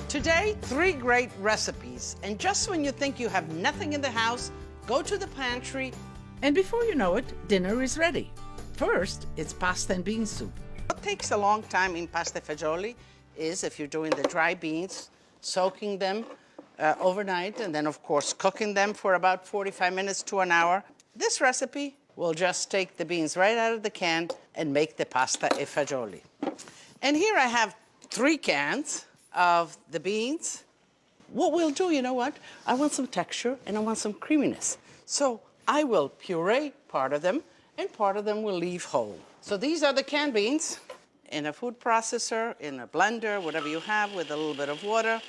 Today, 3 great recipes. And just when you think you have nothing in the house, go to the pantry. And before you know it, dinner is ready. First, it's pasta and bean soup. What takes a long time in pasta fagioli is, if you're doing the dry beans, soaking them overnight, and then, of course, cooking them for about 45 minutes to an hour. This recipe will just take the beans right out of the can and make the pasta e fagioli. And here I have 3 cans of the beans. What we'll do, you know what? I want some texture and I want some creaminess. So I will puree part of them and part of them will leave whole. So these are the canned beans in a food processor, in a blender, whatever you have, with a little bit of water.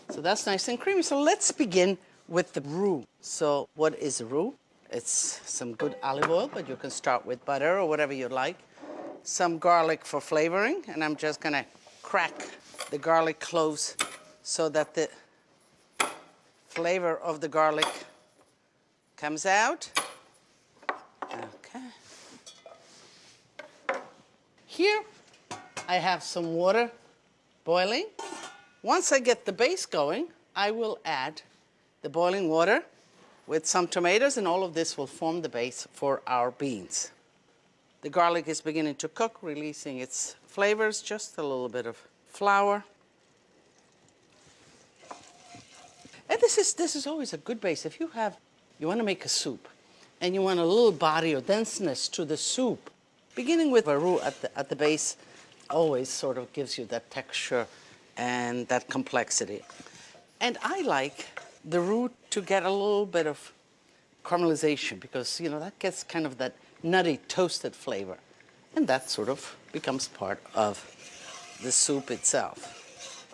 So that's nice and creamy. So let's begin with the roux. So what is roux? It's some good olive oil, but you can start with butter or whatever you like. Some garlic for flavoring, and I'm just gonna crack the garlic cloves so that the flavor of the garlic comes out. Okay. Here I have some water boiling. Once I get the base going, I will add the boiling water with some tomatoes, and all of this will form the base for our beans. The garlic is beginning to cook, releasing its flavors, just a little bit of flour. And this is always a good base. If you want to make a soup, and you want a little body or denseness to the soup, beginning with a roux at the base always sort of gives you that texture and that complexity. And I like the roux to get a little bit of caramelization because, you know, that gets kind of that nutty toasted flavor. And that sort of becomes part of the soup itself.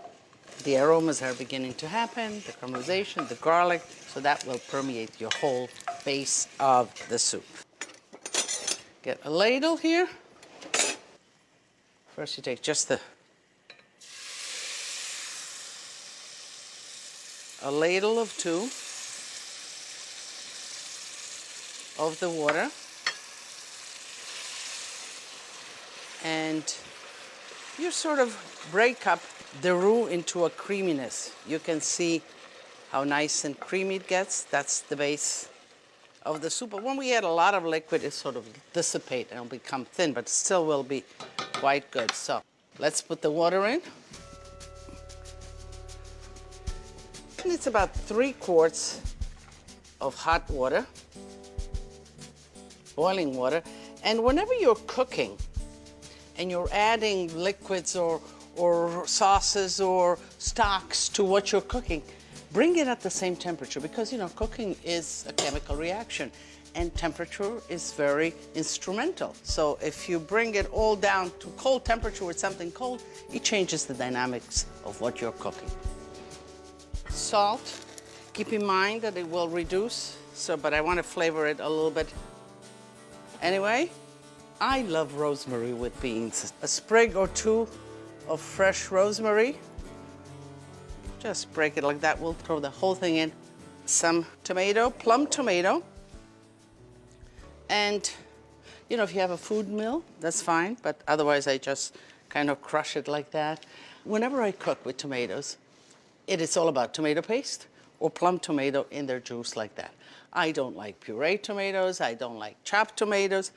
The aromas are beginning to happen, the caramelization, the garlic, so that will permeate your whole base of the soup. Get a ladle here. First you take just a ladle of 2 of the water. And you sort of break up the roux into a creaminess. You can see how nice and creamy it gets. That's the base of the soup. But when we add a lot of liquid, it sort of dissipate and it'll become thin, but still will be quite good. So let's put the water in. And it's about 3 quarts of hot water, boiling water. And whenever you're cooking and you're adding liquids or sauces or stocks to what you're cooking, bring it at the same temperature because, you know, cooking is a chemical reaction and temperature is very instrumental. So if you bring it all down to cold temperature with something cold, it changes the dynamics of what you're cooking. Salt, keep in mind that it will reduce, but I want to flavor it a little bit. Anyway, I love rosemary with beans. A sprig or 2 of fresh rosemary. Just break it like that. We'll throw the whole thing in. Some tomato, plum tomato. And, you know, if you have a food mill, that's fine, but otherwise I just kind of crush it like that. Whenever I cook with tomatoes, it is all about tomato paste or plum tomato in their juice like that. I don't like pureed tomatoes. I don't like chopped tomatoes.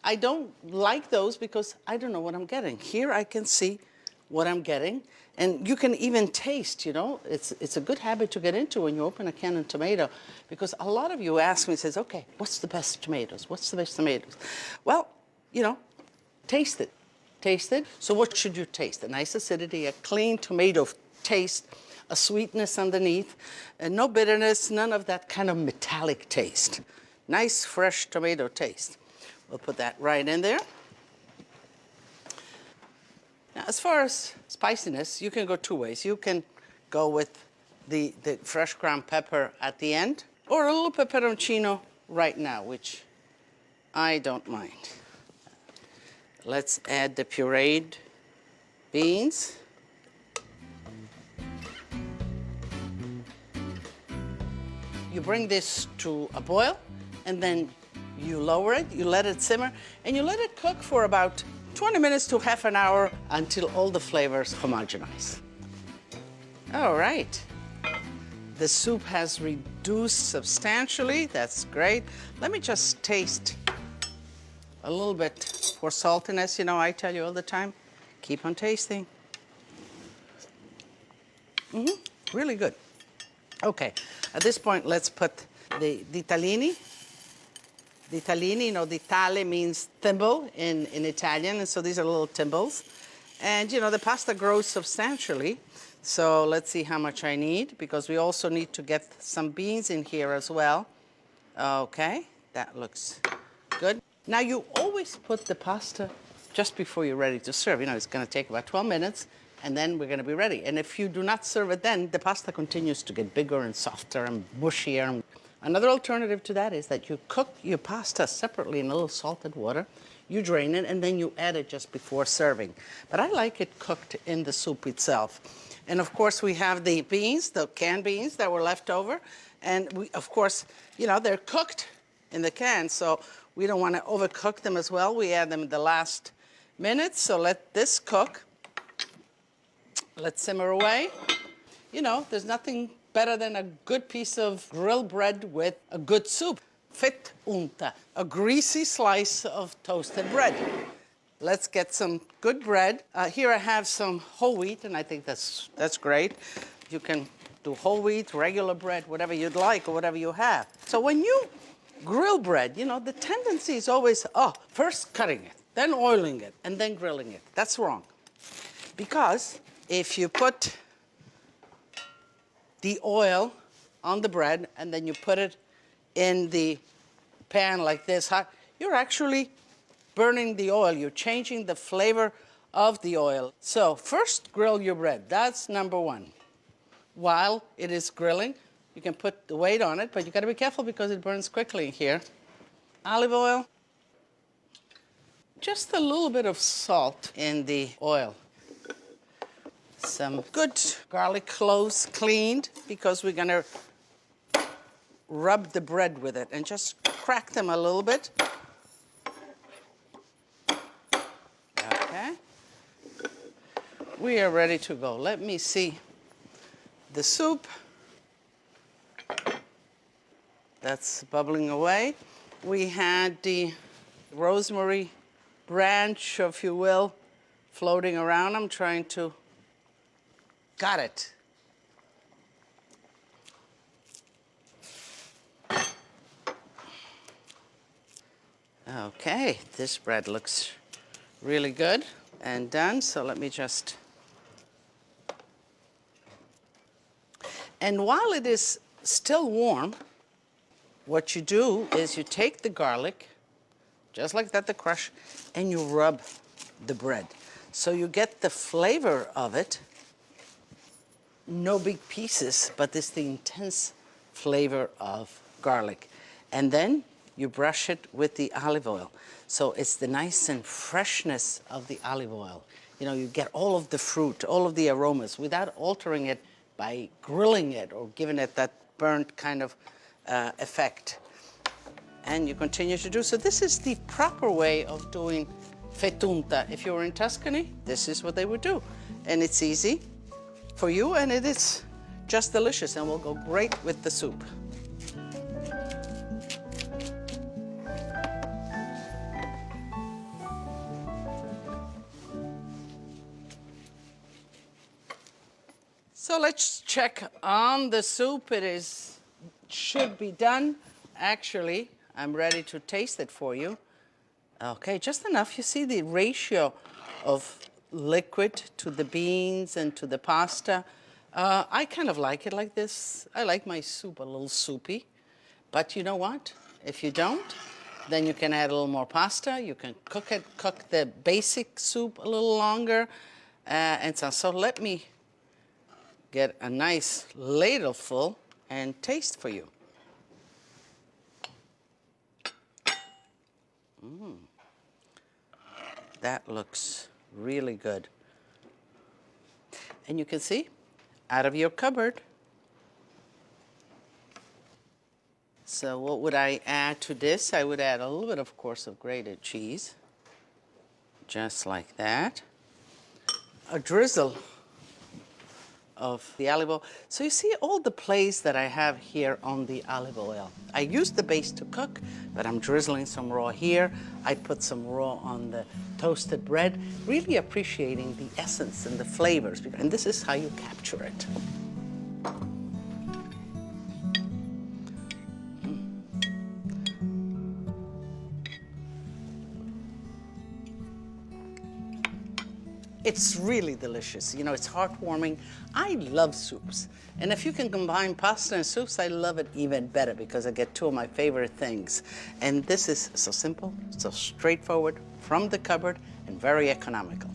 I don't like those because I don't know what I'm getting. Here I can see what I'm getting, and you can even taste, you know. It's a good habit to get into when you open a can of tomato because a lot of you ask me, says, okay, what's the best tomatoes? What's the best tomatoes? Well, you know, taste it. Taste it. So what should you taste? A nice acidity, a clean tomato taste, a sweetness underneath, and no bitterness, none of that kind of metallic taste. Nice, fresh tomato taste. We'll put that right in there. Now, as far as spiciness, you can go 2 ways. You can go with the fresh ground pepper at the end, or a little peperoncino right now, which I don't mind. Let's add the pureed beans. You bring this to a boil, and then you lower it, you let it simmer, and you let it cook for about 20 minutes to half an hour until all the flavors homogenize. All right. The soup has reduced substantially. That's great. Let me just taste a little bit for saltiness. You know, I tell you all the time, keep on tasting. Really good. Okay, at this point, let's put the ditalini. Ditalini, you know, ditale means thimble in Italian, and so these are little thimbles. And, you know, the pasta grows substantially, so let's see how much I need, because we also need to get some beans in here as well. Okay, that looks good. Now, you always put the pasta just before you're ready to serve. You know, it's going to take about 12 minutes, and then we're going to be ready. And if you do not serve it then, the pasta continues to get bigger and softer and mushier. Another alternative to that is that you cook your pasta separately in a little salted water. You drain it, and then you add it just before serving. But I like it cooked in the soup itself. And of course, we have the beans, the canned beans that were left over. And we, of course, you know, they're cooked in the can, so we don't want to overcook them as well. We add them in the last minutes, so let this cook. Let's simmer away. You know, there's nothing better than a good piece of grilled bread with a good soup. Fettunta, a greasy slice of toasted bread. Let's get some good bread. Here I have some whole wheat, and I think that's great. You can do whole wheat, regular bread, whatever you'd like or whatever you have. So when you grill bread, you know, the tendency is always, first cutting it, then oiling it, and then grilling it. That's wrong. Because if you put the oil on the bread and then you put it in the pan like this, you're actually burning the oil. You're changing the flavor of the oil. So first grill your bread. That's number one. While it is grilling, you can put the weight on it, but you got to be careful because it burns quickly here. Olive oil. Just a little bit of salt in the oil. Some good garlic cloves cleaned, because we're going to rub the bread with it and just crack them a little bit. Okay. We are ready to go. Let me see the soup. That's bubbling away. We had the rosemary branch, if you will, floating around. I'm trying to... Got it. Okay, this bread looks really good and done, so let me just... And while it is still warm, what you do is you take the garlic, just like that, the crush, and you rub the bread. So you get the flavor of it. No big pieces, but it's the intense flavor of garlic. And then you brush it with the olive oil. So it's the nice and freshness of the olive oil. You know, you get all of the fruit, all of the aromas, without altering it by grilling it or giving it that burnt kind of effect. And you continue to do so. This is the proper way of doing fettunta. If you were in Tuscany, this is what they would do. And it's easy for you, and it is just delicious and will go great with the soup. So let's check on the soup. It should be done. Actually, I'm ready to taste it for you. Okay, just enough. You see the ratio of liquid to the beans and to the pasta. I kind of like it like this. I like my soup a little soupy. But you know what? If you don't, then you can add a little more pasta. You can cook the basic soup a little longer. And so let me get a nice ladleful and taste for you. That looks really good. And you can see, out of your cupboard. So what would I add to this? I would add a little bit, of course, of grated cheese. just like that. A drizzle of the olive oil. So you see all the place that I have here on the olive oil. I use the base to cook, but I'm drizzling some raw here. I put some raw on the toasted bread, really appreciating the essence and the flavors. And this is how you capture it. It's really delicious. You know, it's heartwarming. I love soups. And if you can combine pasta and soups, I love it even better because I get two of my favorite things. And this is so simple, so straightforward, from the cupboard, and very economical.